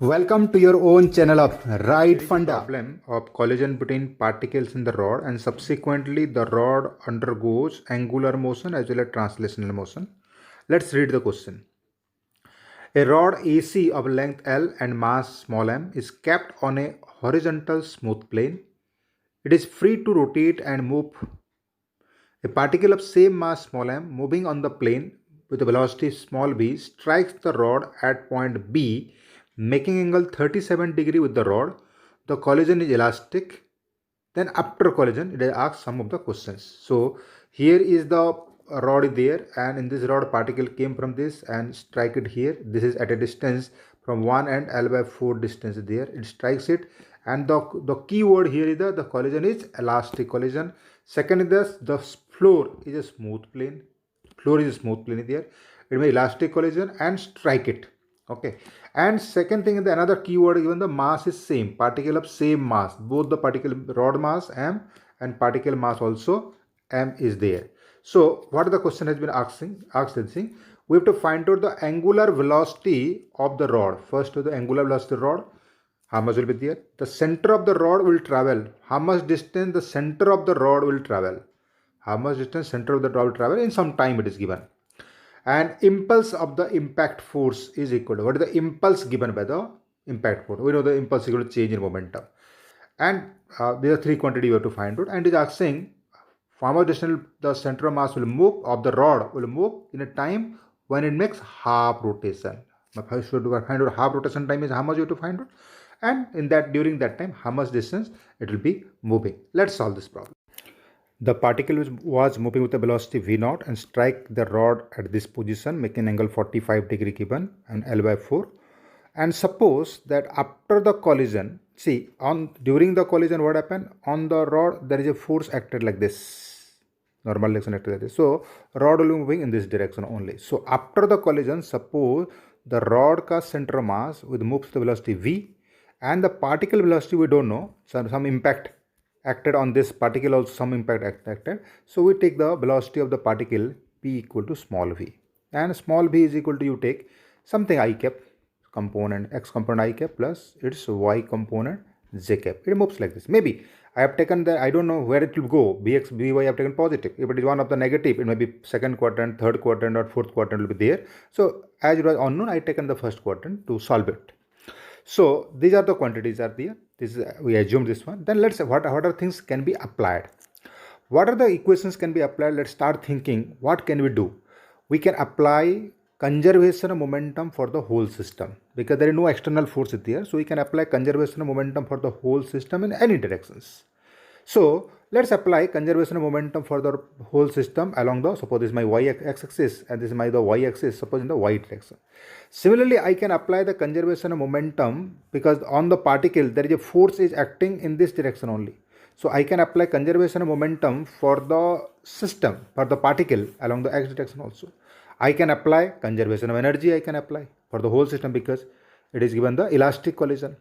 Welcome to your own channel of Right There is a Funda. problem of collision between particles in the rod, and subsequently the rod undergoes angular motion as well as translational motion. Let's read the question. A rod AC of length L and mass small m is kept on a horizontal smooth plane. It is free to rotate and move. A particle of same mass small m moving on the plane with a velocity small b strikes the rod at point B, making angle 37 degree with the rod. The collision is elastic. Then after collision, it asks some of the questions. So here is the rod there, and in this rod particle came from this and strike it here. This is at a distance from one end L/4 distance there. It strikes it, and the key word here is the collision is elastic collision. Second is the floor is a smooth plane. Floor is a smooth plane there. It may elastic collision and strike it. Okay. And second thing, the another keyword given, the mass is same, particle of same mass. Both the particle rod mass m and particle mass also m is there. So what the question has been asked is, we have to find out the angular velocity of the rod. First, the angular velocity of the rod, how much will be there? The center of the rod will travel. How much distance the center of the rod will travel? How much distance center of the rod will travel? In some time it is given. And impulse of the impact force is equal to, what is the impulse given by the impact force? We know the impulse is equal to change in momentum. And there are three quantities you have to find out. And it is asking how much distance the center of mass will move of the rod will move in a time when it makes half rotation. First, you have to find out half rotation time is how much you have to find out. And in that, during that time, how much distance it will be moving. Let's solve this problem. The particle was moving with a velocity v0 and strike the rod at this position, making angle 45 degree given and L/4. And suppose that after the collision, see during the collision what happened on the rod, there is a force acted like this, normal direction acted like this. So rod will be moving in this direction only. So after the collision, suppose the rod ka center mass with moves the velocity v, and the particle velocity we don't know, some impact acted on this particle, also some impact acted. So we take the velocity of the particle p equal to small v, and small v is equal to, you take something I cap component, x component I cap plus its y component j cap. It moves like this. Maybe I have taken the, I don't know where it will go, bx by I have taken positive. If it is one of the negative, it may be second quadrant, third quadrant or fourth quadrant will be there. So as it was unknown, I taken the first quadrant to solve it. So these are the quantities are there. This is, we assume this one. Then let's say what are things can be applied. What are the equations can be applied? Let's start thinking. What can we do? We can apply conservation of momentum for the whole system because there is no external force there. So we can apply conservation of momentum for the whole system in any directions. So let's apply conservation of momentum for the whole system along the, suppose this is my y-axis and this is my the y-axis, suppose in the y direction. Similarly, I can apply the conservation of momentum because on the particle there is a force is acting in this direction only. So I can apply conservation of momentum for the system, for the particle along the x direction also. I can apply conservation of energy, I can apply for the whole system because it is given the elastic collision.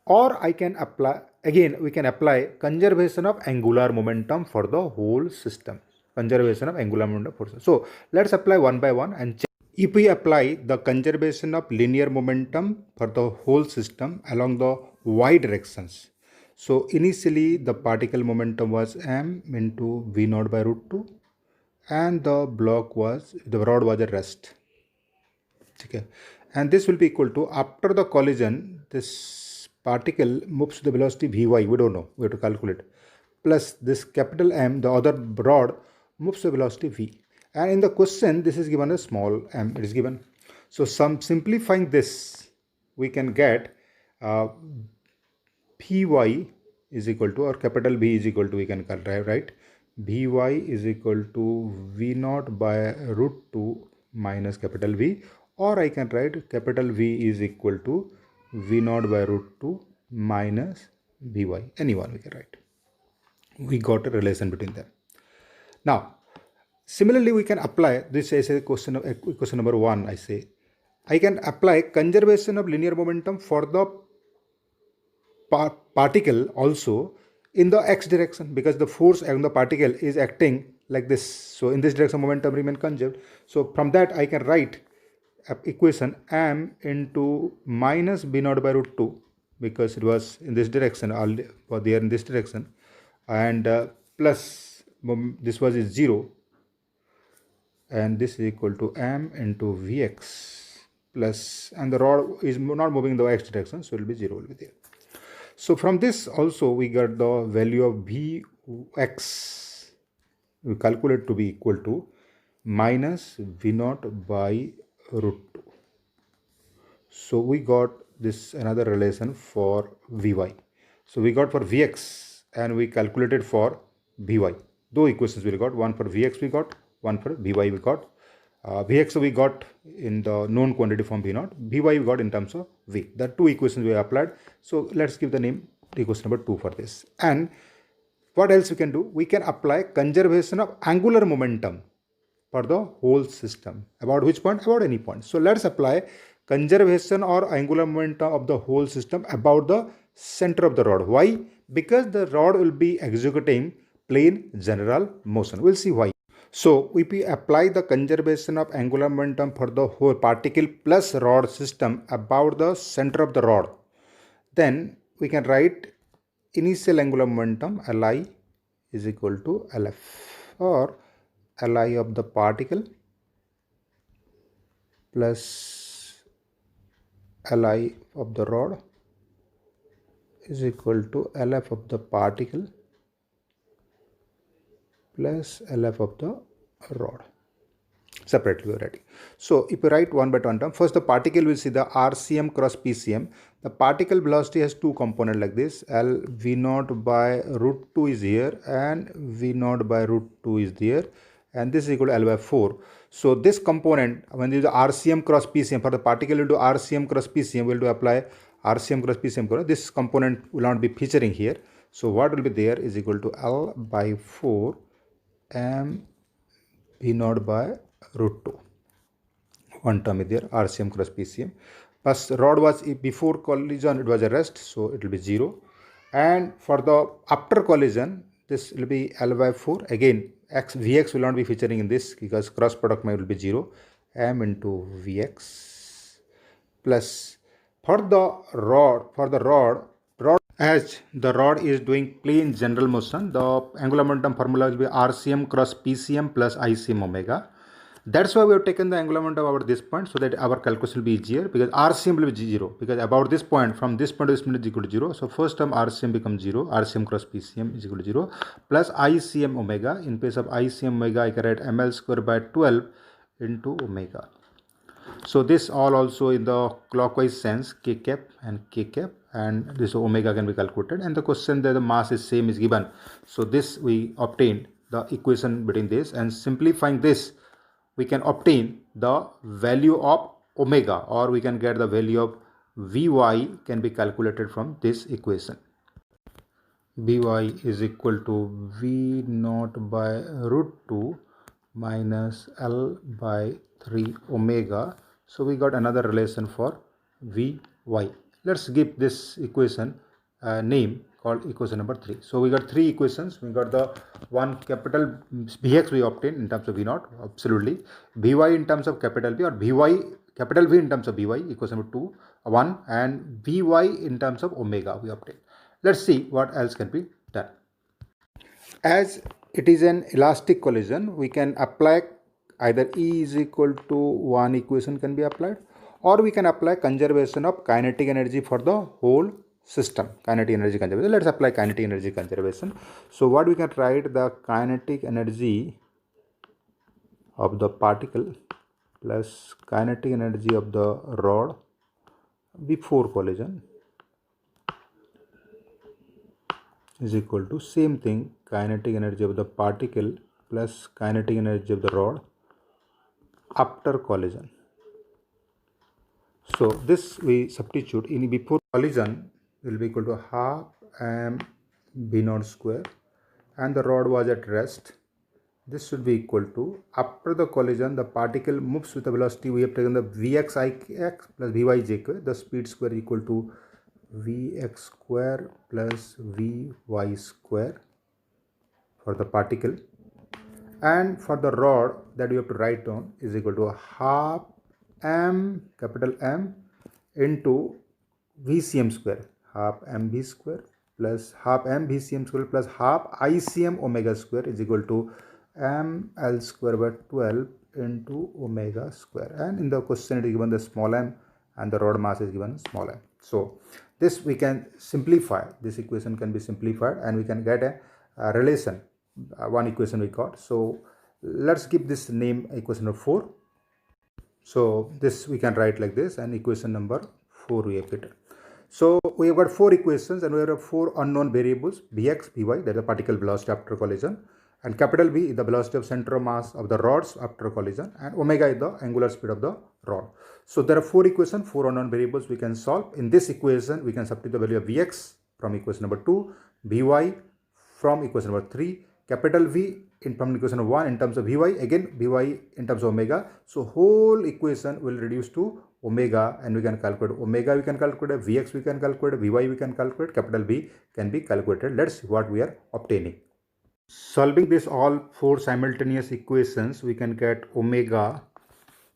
Or I can apply, again we can apply conservation of angular momentum for the whole system. Conservation of angular momentum for system. So let's apply one by one and check. If we apply the conservation of linear momentum for the whole system along the y directions. So initially the particle momentum was m into v0 by root 2 and the rod was at rest. Okay. And this will be equal to, after the collision, this particle moves to the velocity vy, we don't know, we have to calculate, plus this capital M, the other rod, moves to velocity v. And in the question, this is given as small m, it is given. So simplifying this, we can get Py is equal to, or capital B is equal to, we can write Vy is equal to V0 by root 2 minus capital V, or I can write capital V is equal to V0 by root 2 minus Vy. Anyone we can write. We got a relation between them. Now, similarly, we can apply this as a question number 1. I say I can apply conservation of linear momentum for the particle also in the x direction because the force on the particle is acting like this. So in this direction momentum remain conserved. So from that I can write equation m into minus b naught by root 2, because it was in this direction, all for there in this direction, and plus this was 0, and this is equal to m into vx plus, and the rod is not moving in the x direction, so it will be 0 will be there. So from this also we got the value of vx, we calculate to be equal to minus v naught by root 2. So we got this another relation for vy. So we got for vx and we calculated for vy. Two equations we got, one for vx we got, one for vy we got. Vx we got in the known quantity form v naught, vy we got in terms of v. The two equations we applied. So let's give the name equation number 2 for this. And what else we can do? We can apply conservation of angular momentum for the whole system. About which point? About any point. So let's apply conservation or angular momentum of the whole system about the center of the rod. Why? Because the rod will be executing plane general motion. We'll see why. So if we apply the conservation of angular momentum for the whole particle plus rod system about the center of the rod, then we can write initial angular momentum Li is equal to Lf, or Li of the particle plus Li of the rod is equal to Lf of the particle plus Lf of the rod. Separately we are writing. So if you write one by one term, first the particle will see the RCM cross PCM. The particle velocity has two components like this. L V naught by root 2 is here and V naught by root 2 is there, and this is equal to L by 4. So this component, when there is RCM cross PCM, for the particle will do RCM cross PCM, we will do apply RCM cross PCM. This component will not be featuring here. So what will be there is equal to L by 4 m V naught by root 2. One term is there, RCM cross PCM. Plus rod was before collision, it was a rest, so it will be 0. And for the after collision, this will be L by 4. Again, Vx will not be featuring in this because cross product will be 0. M into Vx plus for the rod, as the rod is doing plane general motion, the angular momentum formula will be RCM cross PCM plus ICM omega. That's why we have taken the angular momentum about this point, so that our calculation will be easier, because RCM will be 0, because about this point, from this point to this point is equal to 0. So first term RCM becomes 0, RCM cross PCM is equal to 0, plus ICM omega. In place of ICM omega, I can write ml square by 12 into omega. So this all also in the clockwise sense, k cap and k cap, and this omega can be calculated, and the question that the mass is same is given. So this we obtained the equation between this, and simplifying this we can obtain the value of omega, or we can get the value of Vy can be calculated from this equation. Vy is equal to V naught by root 2 minus L by 3 omega. So we got another relation for Vy. Let's give this equation a name called equation number 3. So we got three equations. We got the one capital Vx we obtained in terms of V naught, absolutely. Vy in terms of capital V, or Vy capital V in terms of Vy, equation number 2, 1, and Vy in terms of omega we obtained. Let's see what else can be done. As it is an elastic collision, we can apply either E is equal to 1 equation can be applied, or we can apply conservation of kinetic energy for the whole system. Kinetic energy conservation. Let's apply kinetic energy conservation. So what we can write, the kinetic energy of the particle plus kinetic energy of the rod before collision is equal to same thing, kinetic energy of the particle plus kinetic energy of the rod after collision. So this we substitute in before collision will be equal to half m v naught square, and the rod was at rest. This should be equal to, after the collision, the particle moves with the velocity. We have taken the Vx ix plus Vy j, the speed square equal to Vx square plus Vy square for the particle, and for the rod that we have to write down is equal to half m, capital M, into VCM square, half mv square plus half m VCM square plus half ICM omega square is equal to ml square by 12 into omega square. And in the question it is given the small m and the rod mass is given small m. So this we can simplify, this equation can be simplified and we can get a relation, one equation we got. So let's give this name equation number 4. So this we can write like this, and equation number 4 we have written. So we have got 4 equations and we have 4 unknown variables, Vx, Vy, that is the particle velocity after collision, and capital V is the velocity of center of mass of the rods after collision, and omega is the angular speed of the rod. So there are 4 equations, 4 unknown variables we can solve. In this equation we can substitute the value of Vx from equation number 2, Vy from equation number 3, capital V in from equation number 1 in terms of Vy, again Vy in terms of omega. So whole equation will reduce to omega, and we can calculate omega, we can calculate Vx, we can calculate Vy, we can calculate, capital V can be calculated. Let's see what we are obtaining. Solving this all 4 simultaneous equations, we can get omega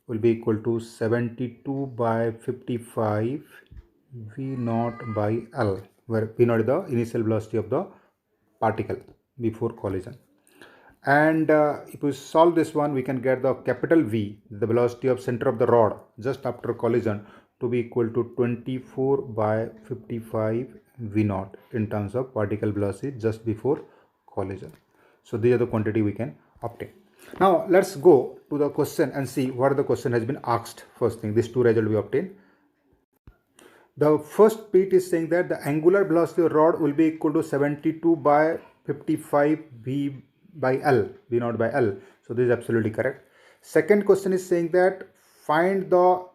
will be equal to 72 by 55 V naught by L, where V naught is the initial velocity of the particle before collision. And if we solve this one, we can get the capital V, the velocity of center of the rod just after collision, to be equal to 24 by 55 V naught in terms of particle velocity just before collision. So these are the quantity we can obtain. Now let's go to the question and see what the question has been asked. First thing, these 2 results we obtain. The first bit is saying that the angular velocity of rod will be equal to 72 by 55 V by L, V naught by L. So this is absolutely correct. Second question is saying that find the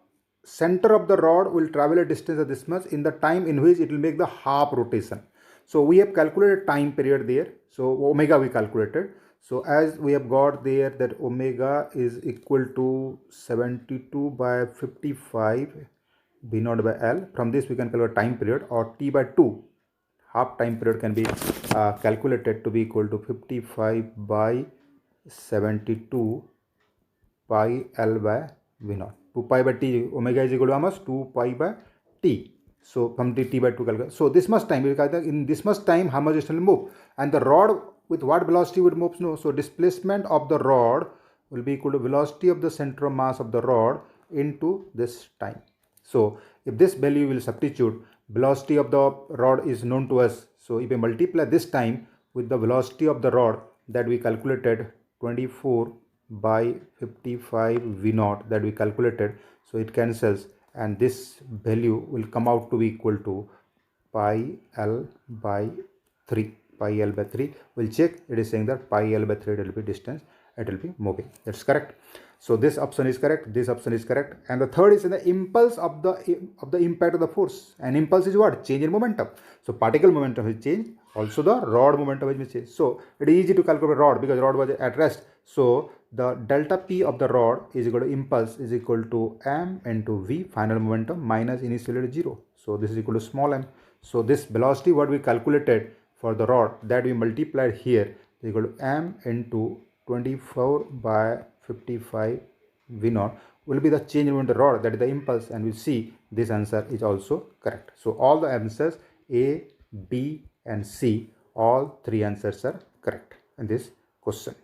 center of the rod will travel a distance of this much in the time in which it will make the half rotation. So we have calculated time period there. So omega we calculated. So as we have got there that omega is equal to 72 by 55 V naught by L. From this we can calculate time period, or T by 2. Half time period can be calculated to be equal to 55 by 72 pi L by V naught. 2 pi by T, omega is equal to how much? 2 pi by T. So from T by 2 calculate. So this much time, in this much time how much it will move, and the rod with what velocity would move? No. So displacement of the rod will be equal to velocity of the center of mass of the rod into this time. So if this value will substitute, velocity of the rod is known to us. So if we multiply this time with the velocity of the rod that we calculated, 24 by 55 V naught that we calculated, so it cancels, and this value will come out to be equal to pi L by 3. Pi L by 3. We'll check. It is saying that pi L by 3 will be distance, it will be moving. That's correct. So this option is correct, this option is correct. And the third is in the impulse of the impact of the force. And impulse is what? Change in momentum. So particle momentum will change, also the rod momentum will change. So it is easy to calculate rod because rod was at rest. So the delta P of the rod is equal to impulse is equal to m into V, final momentum, minus initial velocity 0. So this is equal to small m. So this velocity what we calculated for the rod that we multiplied here is equal to m into 24 by 55 V naught will be the change in the rod, that is the impulse, and we'll see this answer is also correct. So all the answers A, B and C, all 3 answers are correct in this question.